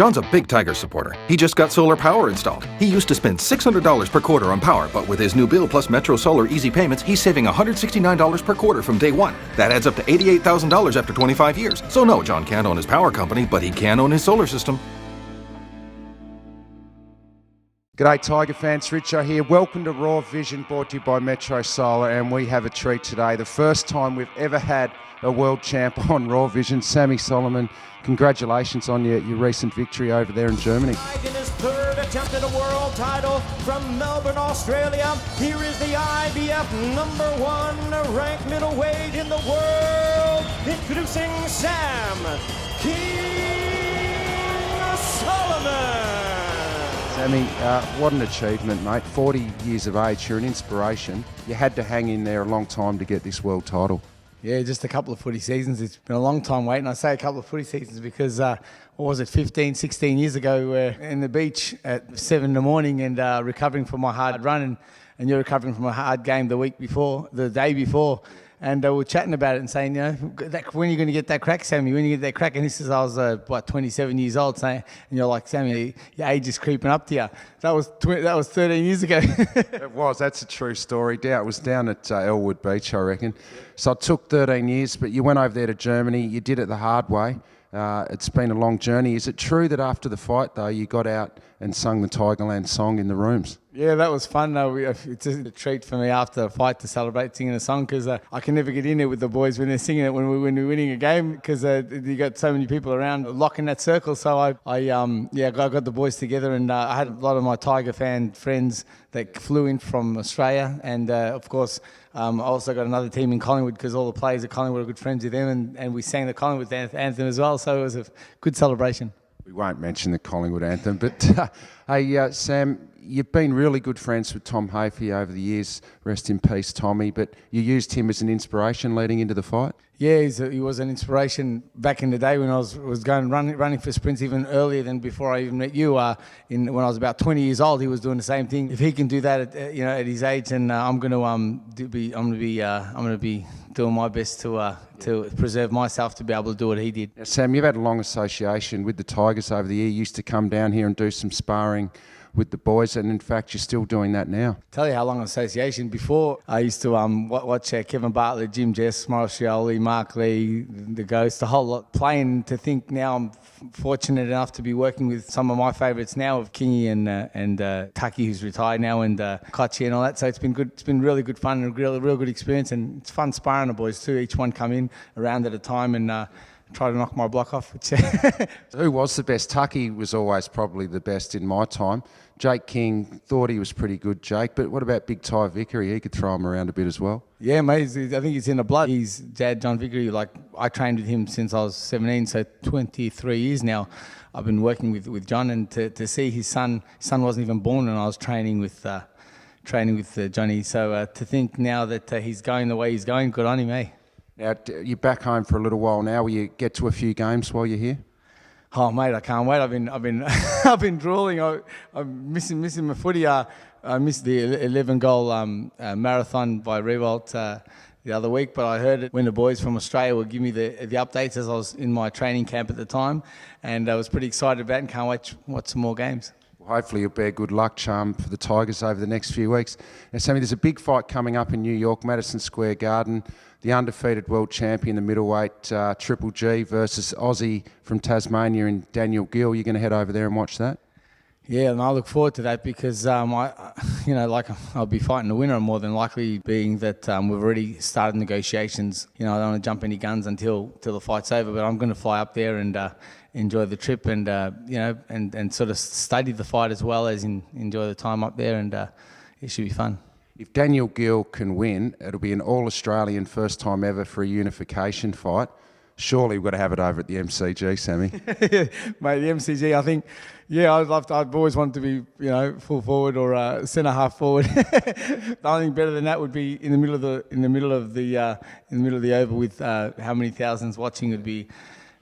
John's a big Tiger supporter. He just got solar power installed. He used to spend $600 per quarter on power, but with his new bill plus Metro Solar Easy Payments, he's saving $169 per quarter from day one. That adds up to $88,000 after 25 years. So no, John can't own his power company, but he can own his solar system. G'day Tiger fans, Richo here. Welcome to Raw Vision, brought to you by Metro Solar, and we have a treat today. The first time we've ever had a world champ on Raw Vision, Sammy Soliman. Congratulations on your recent victory over there in Germany. In his third attempt at a world title from Melbourne, Australia, here is the IBF #1 ranked middleweight in the world, introducing Sam King Soliman. Sammy, what an achievement, mate. 40 years of age, you're an inspiration. You had to hang in there a long time to get this world title. Yeah, just a couple of footy seasons. It's been a long time waiting. I say a couple of footy seasons because, what was it, 15, 16 years ago, we're in the beach at 7 in the morning and recovering from my hard run, and you're recovering from a hard game the day before. And we're chatting about it and saying, you know, when are you going to get that crack, Sammy? When are you going to get that crack? And this is, I was, 27 years old, saying, and you're like, Sammy, your age is creeping up to you. That was 13 years ago. It was. That's a true story. It was down at Elwood Beach, I reckon. So it took 13 years, but you went over there to Germany. You did it the hard way. It's been a long journey. Is it true that after the fight, though, you got out and sung the Tigerland song in the rooms? Yeah, that was fun. It's a treat for me after a fight to celebrate singing a song because I can never get in there with the boys when they're singing it when we're winning a game because you got so many people around locking that circle. So I got the boys together and I had a lot of my Tiger fan friends that flew in from Australia and of course I also got another team in Collingwood because all the players at Collingwood are good friends with them and we sang the Collingwood anthem as well. So it was a good celebration. We won't mention the Collingwood anthem, but hey, Sam, you've been really good friends with Tom Hafey over the years. Rest in peace, Tommy. But you used him as an inspiration leading into the fight? Yeah, he was an inspiration back in the day when I was going running for sprints even earlier than before I even met you. When I was about 20 years old, he was doing the same thing. If he can do that, at his age, then I'm going to be doing my best to preserve myself to be able to do what he did. Now, Sam, you've had a long association with the Tigers over the year. You used to come down here and do some sparring with the boys, and in fact, you're still doing that now. Tell you how long association. Before, I used to watch Kevin Bartlett, Jim Jess, Maurice Scioli, Mark Lee, the Ghost, the whole lot. Playing to think now I'm fortunate enough to be working with some of my favourites now of Kingy and Tucky, who's retired now, and Kochi and all that. So it's been good. It's been really good fun and a real good experience, and it's fun sparring the boys too. Each one come in a round at a time and try to knock my block off. Who was the best? Tucky was always probably the best in my time. Jake King thought he was pretty good, Jake. But what about Big Ty Vickery? He could throw him around a bit as well. Yeah, mate. I think he's in the blood. He's Dad John Vickery. Like I trained with him since I was 17, so 23 years now. I've been working with John, and to see his son wasn't even born when I was training with Johnny. So to think now that he's going the way he's going, good on him, eh? Now, you're back home for a little while now. Will you get to a few games while you're here? Oh, mate, I can't wait. I've been drooling. I'm missing my footy. I missed the 11-goal marathon by Revolt the other week, but I heard it when the boys from Australia would give me the updates as I was in my training camp at the time, and I was pretty excited about it and can't wait to watch some more games. Well, hopefully you'll be a good luck charm for the Tigers over the next few weeks. Now, Sammy, there's a big fight coming up in New York, Madison Square Garden. The undefeated world champion, the middleweight Triple G versus Aussie from Tasmania and Daniel Gill. You're going to head over there and watch that? Yeah, and I look forward to that because I'll be fighting the winner more than likely, being that we've already started negotiations. I don't want to jump any guns until the fight's over, but I'm going to fly up there and enjoy the trip and and sort of study the fight as well as enjoy the time up there, and it should be fun. If Daniel Gill can win, it'll be an all-Australian first time ever for a unification fight. Surely we've got to have it over at the MCG, Sammy. Mate, the MCG, I think, yeah, I've always wanted to be, full forward or centre half forward. The only thing better than that would be in the middle of the oval with how many thousands watching. Would be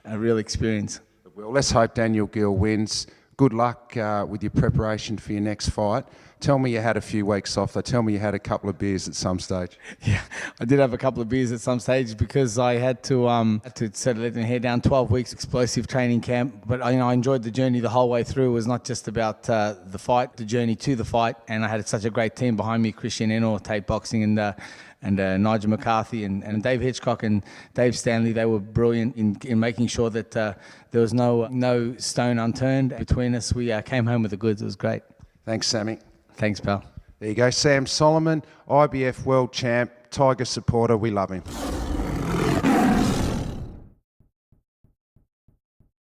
a real experience. Well, let's hope Daniel Gill wins. Good luck with your preparation for your next fight. Tell me you had a few weeks off, though. Tell me you had a couple of beers at some stage. Yeah, I did have a couple of beers at some stage because I had to settle it and head down 12 weeks explosive training camp. But I enjoyed the journey the whole way through. It was not just about the fight, the journey to the fight. And I had such a great team behind me, Christian Enor, Tate Boxing, and Nigel McCarthy and Dave Hitchcock and Dave Stanley. They were brilliant in making sure that there was no stone unturned between us. We came home with the goods. It was great. Thanks, Sammy. Thanks, pal. There you go, Sam Soliman, IBF World Champ, Tiger supporter. We love him.